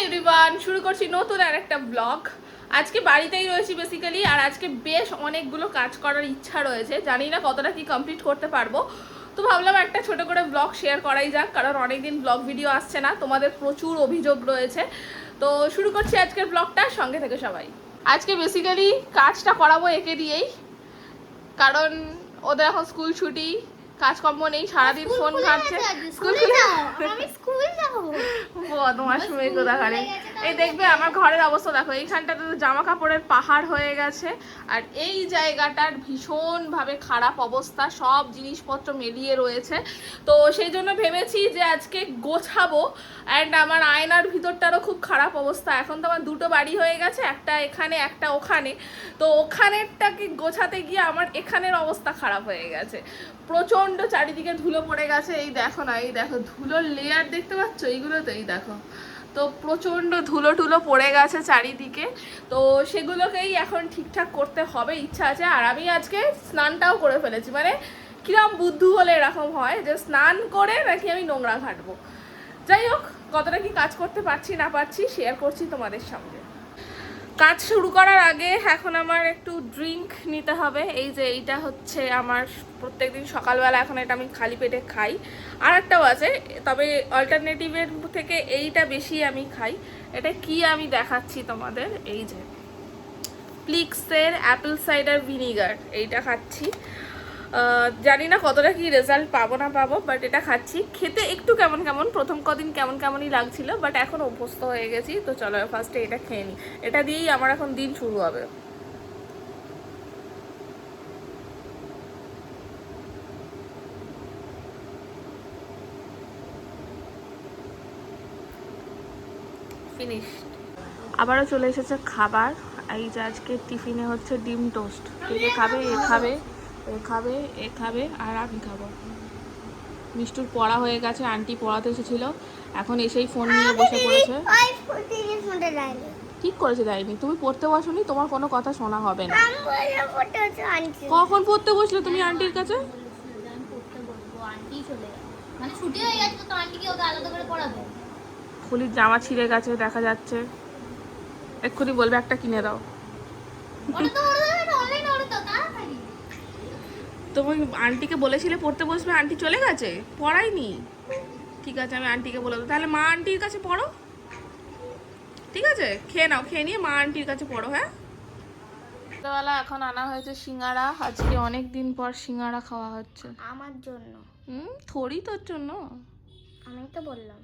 Everyone, শুরু করছি নতুন আর একটা ব্লগ। আজকে বাড়িতেই রয়েছি বেসিক্যালি, আর আজকে বেশ অনেকগুলো কাজ করার ইচ্ছা রয়েছে, জানি না কতটা কি কমপ্লিট করতে পারবো। তো ভাবলাম একটা ছোট করে ব্লগ শেয়ার করাই যাক, কারণ অনেকদিন ব্লগ ভিডিও আসছে না, তোমাদের প্রচুর অভিযোগ রয়েছে। তো শুরু করছি আজকের ব্লগটা, সঙ্গে থেকে সবাই। আজকে বেসিক্যালি কাজটা করাবো একে দিয়েই, কারণ ওদের এখন স্কুল ছুটি, কাজকর্ম নেই, সারাদিন ফোন ঘাটছে। স্কুল খুলে বদমাস মেয়ে কোথাকারে। এই দেখবে আমার ঘরের অবস্থা দেখো, এইখানটাতে তো জামা কাপড়ের পাহাড় হয়ে গেছে, আর এই জায়গাটার ভীষণভাবে খারাপ অবস্থা, সব জিনিসপত্র মেলিয়ে রয়েছে। তো সেই জন্য ভেবেছি যে আজকে গোছাবো। অ্যান্ড আমার আয়নার ভিতরটারও খুব খারাপ অবস্থা। এখন তো আমার দুটো বাড়ি হয়ে গেছে, একটা এখানে একটা ওখানে। তো ওখানেরটাকে গোছাতে গিয়ে আমার এখানের অবস্থা খারাপ হয়ে গেছে, প্রচণ্ড চারিদিকে ধুলো পড়ে গেছে। এই দেখো না, এই দেখো ধুলোর লেয়ার দেখতে পাচ্ছ এইগুলো, তো এই দেখো, তো প্রচণ্ড ধুলো টুলো পড়ে গেছে চারিদিকে। তো সেগুলোকেই এখন ঠিকঠাক করতে হবে, ইচ্ছা আছে। আর আমি আজকে স্নানটাও করে ফেলেছি, মানে কিরম বুদ্ধু হলে এরকম হয় যে স্নান করে নাকি আমি নোংরা ঘাটবো। যাই হোক, কতটা কি কাজ করতে পারছি না পারছি শেয়ার করছি তোমাদের সঙ্গে। কাজ শুরু করার আগে এখন আমার একটু ড্রিঙ্ক নিতে হবে। এই যে এইটা হচ্ছে আমার প্রত্যেকদিন সকালবেলা, এখন এটা আমি খালি পেটে খাই। আর একটাও আছে, তবে অল্টারনেটিভের থেকে এইটা বেশি আমি খাই। এটা কি আমি দেখাচ্ছি তোমাদের, এই যে প্লিক্সের অ্যাপেল সাইডার ভিনিগার, এইটা খাচ্ছি। জানি না কতটা কি রেজাল্ট পাবো না পাবো, বাট এটা খাচ্ছি। খেতে একটু কেমন কেমন, প্রথম কদিন কেমন কেমনই লাগছিল, বাট এখন অভ্যস্ত হয়ে গেছি। তো চলো ফার্স্টে এটা খেয়ে নিই, এটা দিয়েই আমার এখন দিন শুরু হবে। ফিনিশ। আবারও চলে এসেছে খাবার। এই যে আজকে টিফিনে হচ্ছে ডিম টোস্ট। কে খাবে, এ খাবে, এ খাবে, এ খাবে, আর আমি খাবো। মিষ্টুর পড়া হয়ে গেছে, আন্টি পড়াতে এসেছিল, এখন এসেই ফোন নিয়ে বসে পড়েছে। ঠিক করেছে, দেয়নি। তুমি পড়তে বসোনি, তোমার কোনো কথা শোনা হবে না। কখন পড়তে বসলে তুমি আন্টির কাছে? ফুলির জামা ছিঁড়ে গেছে দেখা যাচ্ছে, এক্ষুনি বলবে একটা কিনে দাও। তুমি আন্টিকে বলেছিলে পড়তে বসবে, আন্টি চলে গেছে, পড়ায়নি। ঠিক আছে, আমি আন্টিকে বলে দেবো। তাহলে মা আন্টির কাছে পড়ো, ঠিক আছে? খেয়ে নাও, খেয়ে নিয়ে মা আন্টির কাছে পড়ো। হ্যাঁ, সকালবেলা এখন আনা হয়েছে সিঙ্গারা। আজকে অনেক দিন পর সিঙ্গারা খাওয়া হচ্ছে আমার জন্য। থোড়ি তোর জন্য, আমি তো বললাম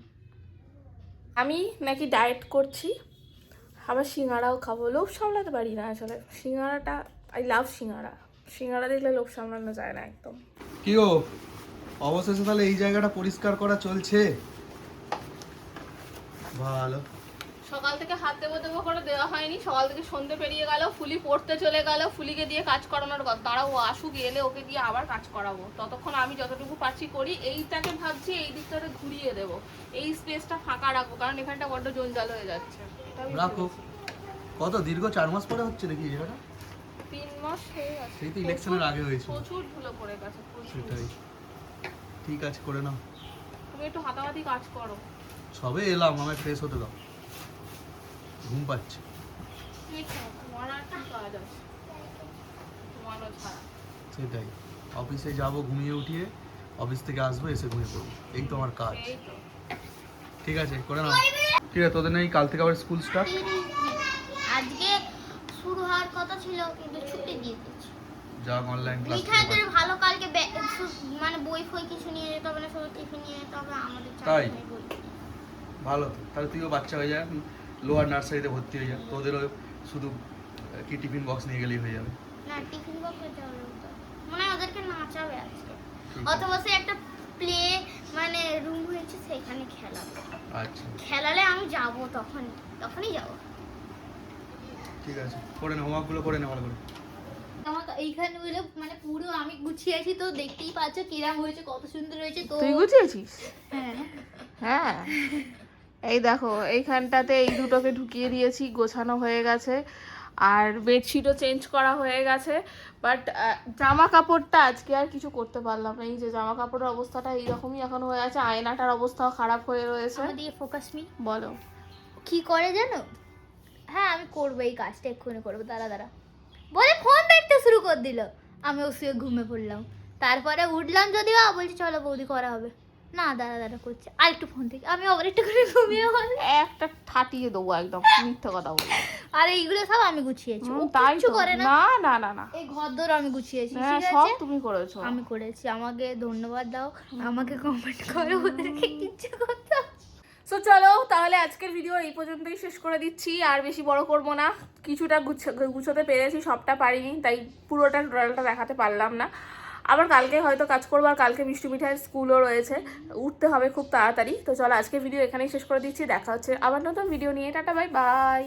আমি নাকি ডায়েট করছি, আবার সিঙ্গারাও খাবো। লোভ সামলাতে পারি না আসলে সিঙ্গারাটা। আই লাভ সিঙ্গারা, সিঙ্গারা দেখলে লোভ সামলানো যায় না একদম। কি গো, অবশেষে তাহলে এই জায়গাটা পরিষ্কার করা চলছে? ভালো। সকাল থেকে হাত দেবো দেবো করে দেওয়া হয়নি, সকাল থেকে সন্ধে পেরিয়ে গেল, ফুলি পড়তে চলে গেল, ফুলিকে দিয়ে কাজ করানোর কথা। তারাও আসুক, এলে ওকে দিয়ে আবার কাজ করাবো। ততক্ষণ আমি যতটুকু পারছি করি। এইটাকে ভাবছি এই দিকটাতে ঘুরিয়ে দেবো, এই স্পেসটা ফাঁকা রাখবো, কারণ এখানটা বড্ড জঞ্জাল হয়ে যাচ্ছে। রাখো। কত দীর্ঘ 4 মাস পরে হচ্ছে নাকি জায়গাটা? 3 মাস হয়ে গেছে। সেই তো ইলেকশনের আগে হয়েছিল। প্রচুর ধুলো পড়ে গেছে, প্রচুর। সেটাই। ঠিক আছে, করে নাও। তুমি একটু হাতাহাতি কাজ করো। সবে এলাম, আমায় ফ্রেশ হতে দাও, ঘুম পাচ্ছে। তোমার আর কি কাজ আছে, তোমারও ছাড়া। সেটাই, অফিসে যাব, ঘুমিয়ে উঠিয়ে অফিস থেকে আসবো, এসে ঘুমিয়ে পড়বো, এই তো আমার কাজ। এই তো। ঠিক আছে, করে নাও। ঠিক আছে, তোদের নেই কাল থেকে আবার স্কুল স্টার্ট? আজকে শুরু হওয়ার কথা ছিল কিন্তু ছুটি দিয়ে দিয়েছে। যা অনলাইন ক্লাস। মিঠাই ভালো, কালকে মানে বই ফই কিছু নিয়ে যেতে হবে না, শুধু টিফিন নিয়ে যেতে হবে। আমাদের তাই? বই ভালো তো, তাহলে তুইও বাচ্চা হয়ে যা, লোয়ার নার্সারিতে ভর্তি হয়ে যা, তোদেরও শুধু কি টিফিন বক্স নিয়ে গেলেই হয়ে যাবে। না, টিফিন বক্স যেতে হবে তো, মানে ওদেরকে নাচাবে আজকে, অথবা সে একটা প্লে মানে রুম হয়েছে সেখানে খেলাবে। আচ্ছা, খেলালে আমি যাব, তখনই যাব। ঠিক আছে, করে নে, হোমওয়ার্কগুলো করে নে ভালো করে। আমার এইখানে হলো মানে পুরো আমি গুছিয়ে আছি, তো দেখতেই পাচ্ছ কিরম হয়েছে, কত সুন্দর হয়েছে। তো তুই গুছিয়েছিস? হ্যাঁ হ্যাঁ, এই দেখো এইখানটাতে এই দুটোকে ঢুকিয়ে দিয়েছি, গোছানো হয়ে গেছে। আর বেডশিটও চেঞ্জ করা হয়ে গেছে। বাট জামা কাপড়টা আজকে আর কিছু করতে পারলাম না। এই যে জামা কাপড়ের অবস্থাটা এইরকমই এখন হয়ে আছে, আয়নাটার অবস্থাও খারাপ হয়ে রয়েছে। দিয়ে ফোকাস মি বলো। কি করে জানো? হ্যাঁ আমি করবো এই কাজটা, এক্ষুনি করবো, দাঁড়া বলে ফোন দেখতে শুরু করে দিল। আমিও শুয়ে ঘুমে পড়লাম। তারপরে উঠলাম যদিও, বলছি চলো বৌদি করা হবে না, দাঁড়া করছে আর একটু ফোন থেকে, আমি আবার একটু করে ঘুমিয়ে পড়লাম। একটা ঠাটিয়ে দেবো একদম, মিথ্যে কথা বলে। আর এইগুলো সব আমি গুছিয়েছি, ও তাই কিচ্ছু তো। করে না। না না না না, এই ঘরদোর আমি গুছিয়েছি, হ্যাঁ ঠিক সব আছে? তুমি করেছো। আমি করেছি, আমাকে ধন্যবাদ দাও, আমাকে কমেন্ট করো, ওদেরকে কিচ্ছু করতে হবে না। সো চলো তাহলে আজকের ভিডিও এই পর্যন্তই শেষ করে দিচ্ছি, আর বেশি বড় করব না। কিছুটা গুছোতে পেরেছি, সবটা পারিনি, তাই পুরোটা টোটালটা দেখাতে পারলাম না। আবার কালকে হয়তো কাজ করবো, আর কালকে মিষ্টি মিঠাইয়ের স্কুলও রয়েছে, উঠতে হবে খুব তাড়াতাড়ি। তো চলো আজকের ভিডিও এখানেই শেষ করে দিচ্ছি, দেখা হচ্ছে আবার নতুন ভিডিও নিয়ে। Tata bye bye.